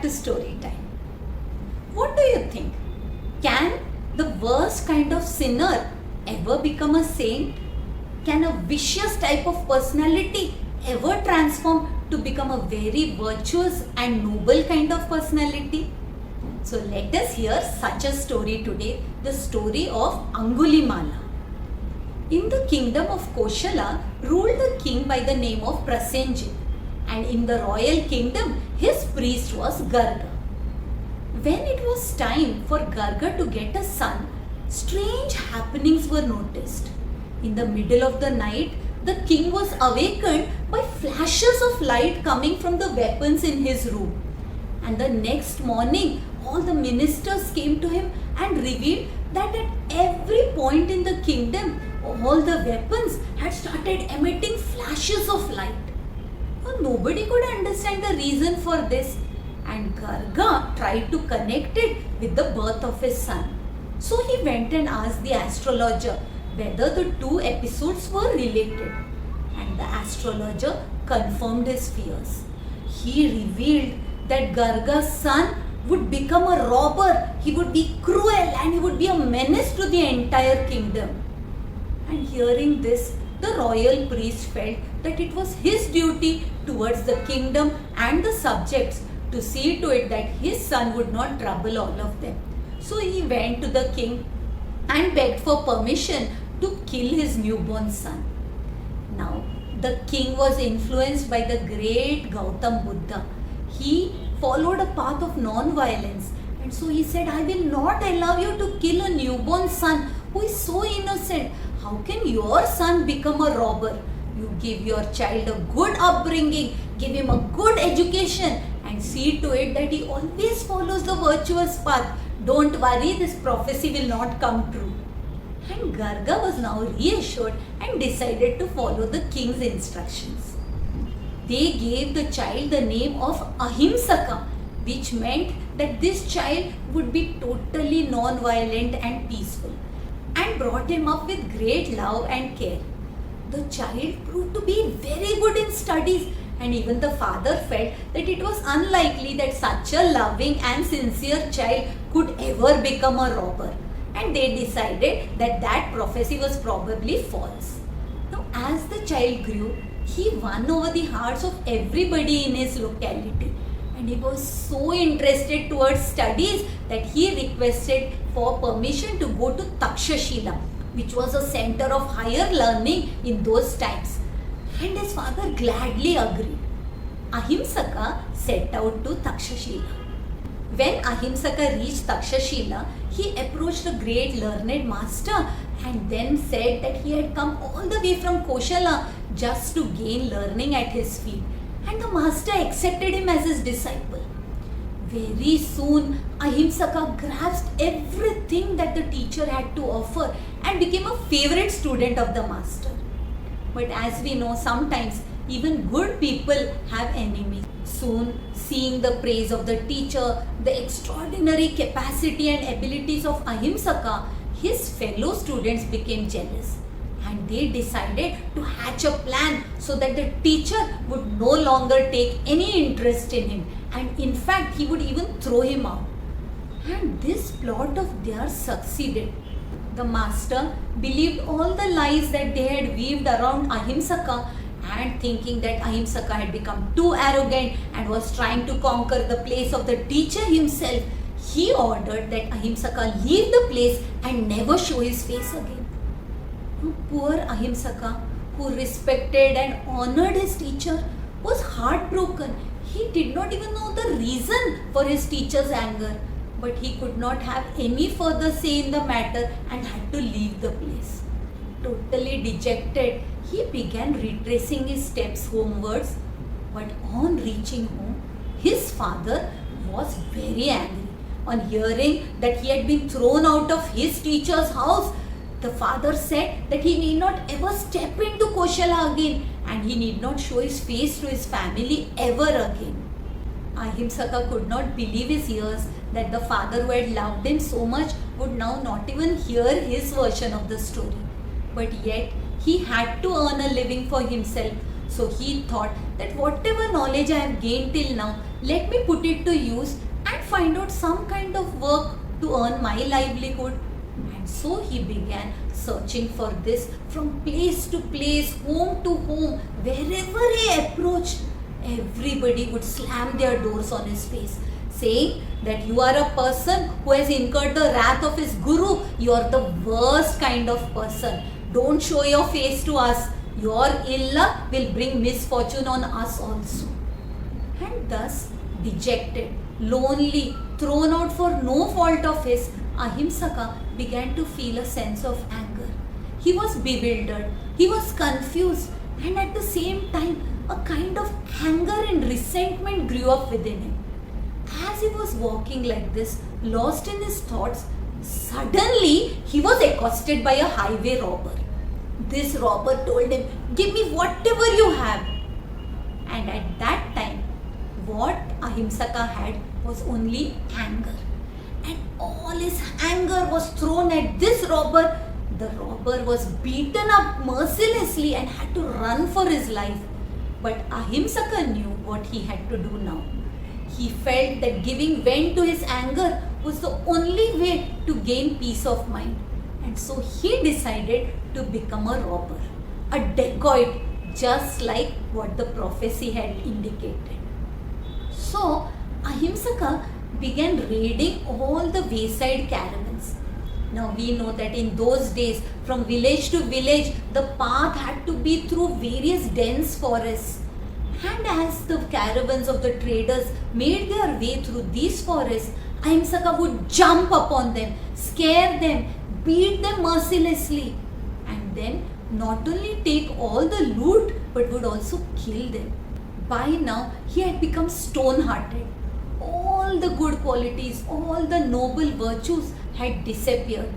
to story time. What do you think? Can the worst kind of sinner ever become a saint? Can a vicious type of personality ever transform to become a very virtuous and noble kind of personality? So let us hear such a story today, the story of Angulimala. In the kingdom of Koshala ruled a king by the name of Prasenjit, and in the royal kingdom his priest was Garga. When it was time for Garga to get a son, strange happenings were noticed. In the middle of the night, the king was awakened by flashes of light coming from the weapons in his room. And the next morning, all the ministers came to him and revealed that at every point in the kingdom, all the weapons had started emitting flashes of light. Well, nobody could understand the reason for this, and Garga tried to connect it with the birth of his son. So he went and asked the astrologer whether the two episodes were related, and the astrologer confirmed his fears. He revealed that Garga's son would become a robber, he would be cruel, and he would be a menace to the entire kingdom. And hearing this, the royal priest felt that it was his duty towards the kingdom and the subjects to see to it that his son would not trouble all of them. So he went to the king and begged for permission to kill his newborn son. Now, the king was influenced by the great Gautam Buddha. He followed a path of non-violence, and so he said, I will not allow you to kill a newborn son who is so innocent. How can your son become a robber? You give your child a good upbringing, give him a good education, and see to it that he always follows the virtuous path. Don't worry, this prophecy will not come true. And Garga was now reassured and decided to follow the king's instructions. They gave the child the name of Ahimsaka, which meant that this child would be totally non-violent and peaceful, and brought him up with great love and care. The child proved to be very good in studies, and even the father felt that it was unlikely that such a loving and sincere child could ever become a robber, and they decided that that prophecy was probably false. Now, as the child grew, he won over the hearts of everybody in his locality, and he was so interested towards studies that he requested for permission to go to Takshashila, which was a center of higher learning in those times. And his father gladly agreed. Ahimsaka set out to Takshashila. When Ahimsaka reached Takshashila, he approached the great learned master and then said that he had come all the way from Koshala just to gain learning at his feet. And the master accepted him as his disciple. Very soon, Ahimsaka grasped everything that the teacher had to offer and became a favorite student of the master. But as we know, sometimes even good people have enemies. Soon, seeing the praise of the teacher, the extraordinary capacity and abilities of Ahimsaka, his fellow students became jealous, and they decided to hatch a plan so that the teacher would no longer take any interest in him, and in fact he would even throw him out. And this plot of theirs succeeded. The master believed all the lies that they had weaved around Ahimsaka, and thinking that Ahimsaka had become too arrogant and was trying to conquer the place of the teacher himself, he ordered that Ahimsaka leave the place and never show his face again. Poor Ahimsaka, who respected and honored his teacher, was heartbroken. He did not even know the reason for his teacher's anger, but he could not have any further say in the matter and had to leave the place. Totally dejected, he began retracing his steps homewards, but on reaching home, his father was very angry. On hearing that he had been thrown out of his teacher's house, the father said that he need not ever step into Koshala again, and he need not show his face to his family ever again. Ahimsaka could not believe his ears that the father who had loved him so much would now not even hear his version of the story. But yet, he had to earn a living for himself, So he thought that whatever knowledge I have gained till now, let me put it to use and find out some kind of work to earn my livelihood. And so he began searching for this from place to place, home to home. Wherever he approached, everybody would slam their doors on his face, saying that you are a person who has incurred the wrath of his guru. You are the worst kind of person. Don't show your face to us. Your ill luck will bring misfortune on us also. And thus, dejected, lonely, thrown out for no fault of his, Ahimsaka began to feel a sense of anger. He was bewildered, he was confused, and at the same time, a kind of anger and resentment grew up within him. As he was walking like this, lost in his thoughts, suddenly he was accosted by a highway robber. This robber told him, "Give me whatever you have." And at that time, what Ahimsaka had was only anger. And all his anger was thrown at this robber. The robber was beaten up mercilessly and had to run for his life. But Ahimsaka knew what he had to do now. He felt that giving vent to his anger was the only way to gain peace of mind. And so he decided to become a robber, a dacoit, just like what the prophecy had indicated. So Ahimsaka began raiding all the wayside caravans. Now we know that in those days, from village to village, the path had to be through various dense forests. And as the caravans of the traders made their way through these forests, Ahimsaka would jump upon them, scare them, beat them mercilessly, and then not only take all the loot but would also kill them. By now, he had become stone-hearted. All the good qualities, all the noble virtues had disappeared.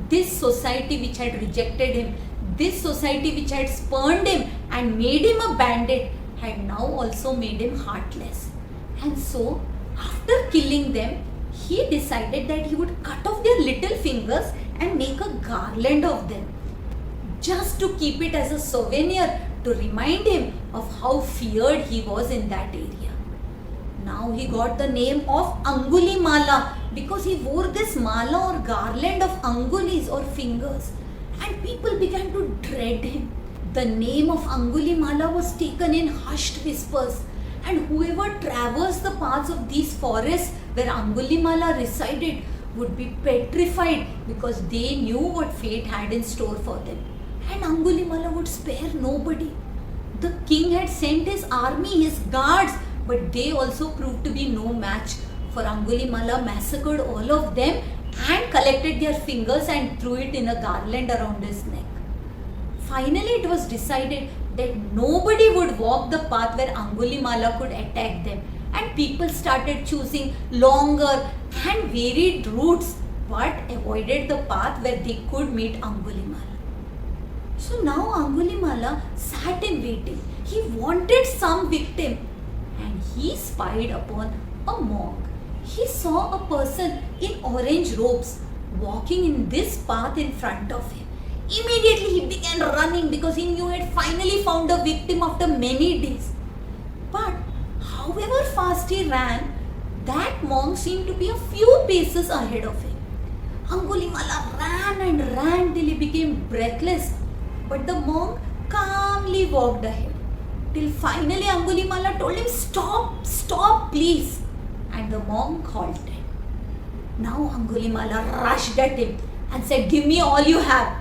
This society which had rejected him, this society which had spurned him and made him a bandit, had now also made him heartless. And so, after killing them, he decided that he would cut off their little fingers and make a garland of them, just to keep it as a souvenir to remind him of how feared he was in that area. Now he got the name of Angulimala because he wore this mala or garland of angulis or fingers, and people began to dread him. The name of Angulimala was taken in hushed whispers, and whoever traversed the paths of these forests where Angulimala resided would be petrified because they knew what fate had in store for them. And Angulimala would spare nobody. The king had sent his army, his guards, but they also proved to be no match, for Angulimala massacred all of them and collected their fingers and threw it in a garland around his neck. Finally, it was decided that nobody would walk the path where Angulimala could attack them, and people started choosing longer and varied routes but avoided the path where they could meet Angulimala. So now Angulimala sat in waiting. He wanted some victim, and he spied upon a monk. He saw a person in orange robes walking in this path in front of him. Immediately he began running because he knew he had finally found a victim after many days. But however fast he ran, that monk seemed to be a few paces ahead of him. Angulimala ran and ran till he became breathless, but the monk calmly walked ahead. Till finally Angulimala told him, "Stop, stop, please." And the monk halted. Now Angulimala rushed at him and said, "Give me all you have."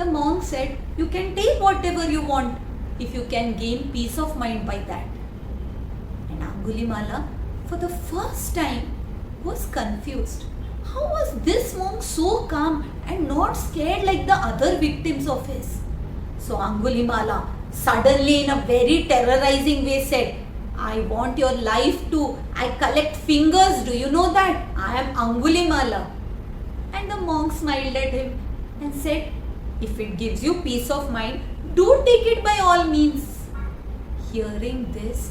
The monk said, "You can take whatever you want if you can gain peace of mind by that." And Angulimala, for the first time, was confused. How was this monk so calm and not scared like the other victims of his? So Angulimala suddenly, in a very terrorizing way, said, "I want your life too. I collect fingers. Do you know that? I am Angulimala." And the monk smiled at him and said, "If it gives you peace of mind, do take it by all means." Hearing this,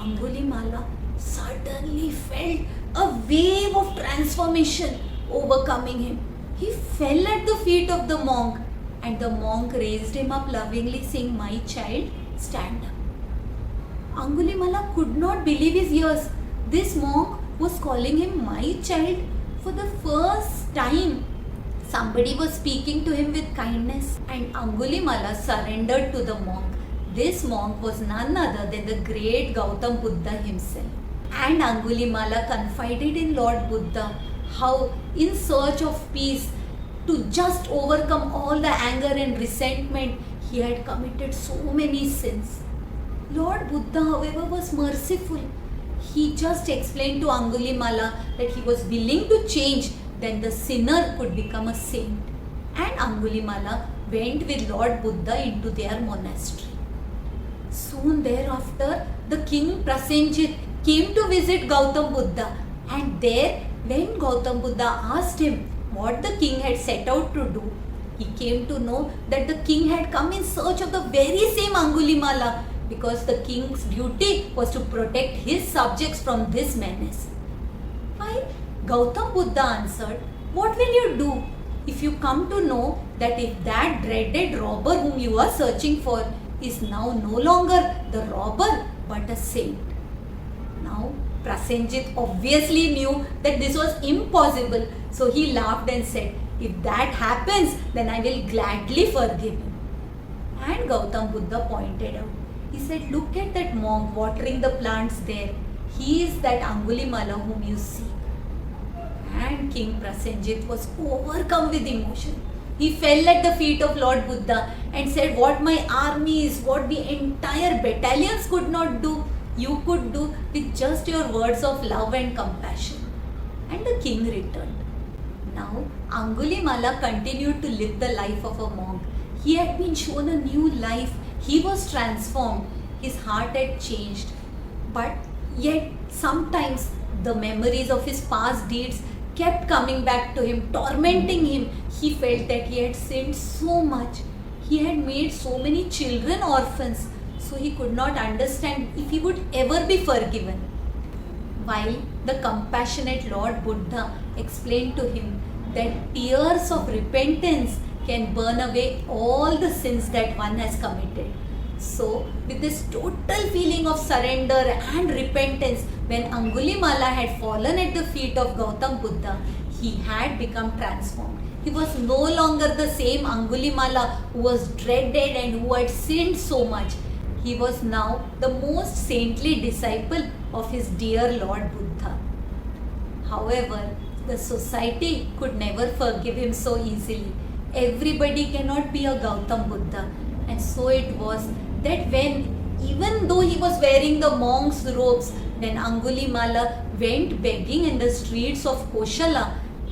Angulimala suddenly felt a wave of transformation overcoming him. He fell at the feet of the monk, and the monk raised him up lovingly, saying, "My child, stand up. Angulimala could not believe his ears. This monk was calling him my child for the first time. Somebody was speaking to him with kindness, and Angulimala surrendered to the monk. This monk was none other than the great Gautam Buddha himself. And Angulimala confided in Lord Buddha how, in search of peace, to just overcome all the anger and resentment, he had committed so many sins. Lord Buddha, however, was merciful. He just explained to Angulimala that he was willing to change, then the sinner could become a saint. And Angulimala went with Lord Buddha into their monastery. Soon thereafter, the king Prasenjit came to visit Gautam Buddha, and there, when Gautam Buddha asked him what the king had set out to do, he came to know that the king had come in search of the very same Angulimala, because the king's duty was to protect his subjects from this menace. While Gautam Buddha answered, "What will you do if you come to know that if that dreaded robber whom you are searching for is now no longer the robber but a saint?" Now, Prasenjit obviously knew that this was impossible, so he laughed and said, "If that happens, then I will gladly forgive him." And Gautam Buddha pointed out. He said, "Look at that monk watering the plants there. He is that Angulimala whom you seek." And King Prasenjit was overcome with emotion. He fell at the feet of Lord Buddha and said, "What my armies, what the entire battalions could not do, you could do with just your words of love and compassion." And the king returned. Now, Angulimala continued to live the life of a monk. He had been shown a new life. He was transformed. His heart had changed. But yet, sometimes the memories of his past deeds kept coming back to him, tormenting him. He felt that he had sinned so much. He had made so many children orphans. So he could not understand if he would ever be forgiven. While the compassionate Lord Buddha explained to him that tears of repentance can burn away all the sins that one has committed. So, with this total feeling of surrender and repentance, when Angulimala had fallen at the feet of Gautam Buddha, he had become transformed. He was no longer the same Angulimala who was dreaded and who had sinned so much. He was now the most saintly disciple of his dear Lord Buddha. However, the society could never forgive him so easily. Everybody cannot be a Gautam Buddha. And so it was that even though he was wearing the monk's robes, when Angulimala went begging in the streets of Koshala,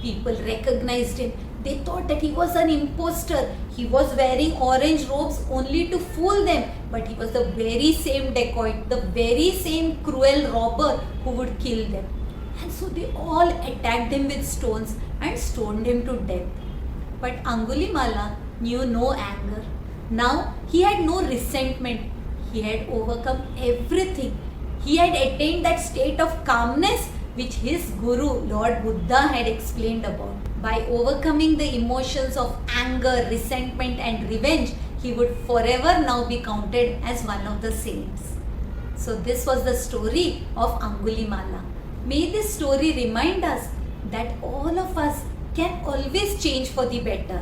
people recognized him. They thought that he was an impostor. He was wearing orange robes only to fool them. But he was the very same dacoit, the very same cruel robber who would kill them. And so they all attacked him with stones and stoned him to death. But Angulimala knew no anger. Now he had no resentment. He had overcome everything. He had attained that state of calmness which his Guru, Lord Buddha, had explained about. By overcoming the emotions of anger, resentment and revenge, he would forever now be counted as one of the saints. So this was the story of Angulimala. May this story remind us that all of us can always change for the better.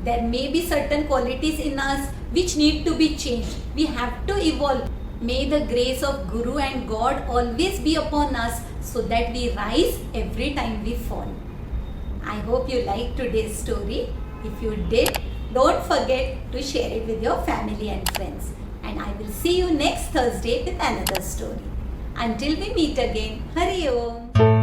There may be certain qualities in us which need to be changed. We have to evolve. May the grace of Guru and God always be upon us so that we rise every time we fall. I hope you liked today's story. If you did, don't forget to share it with your family and friends. And I will see you next Thursday with another story. Until we meet again, Hari Om.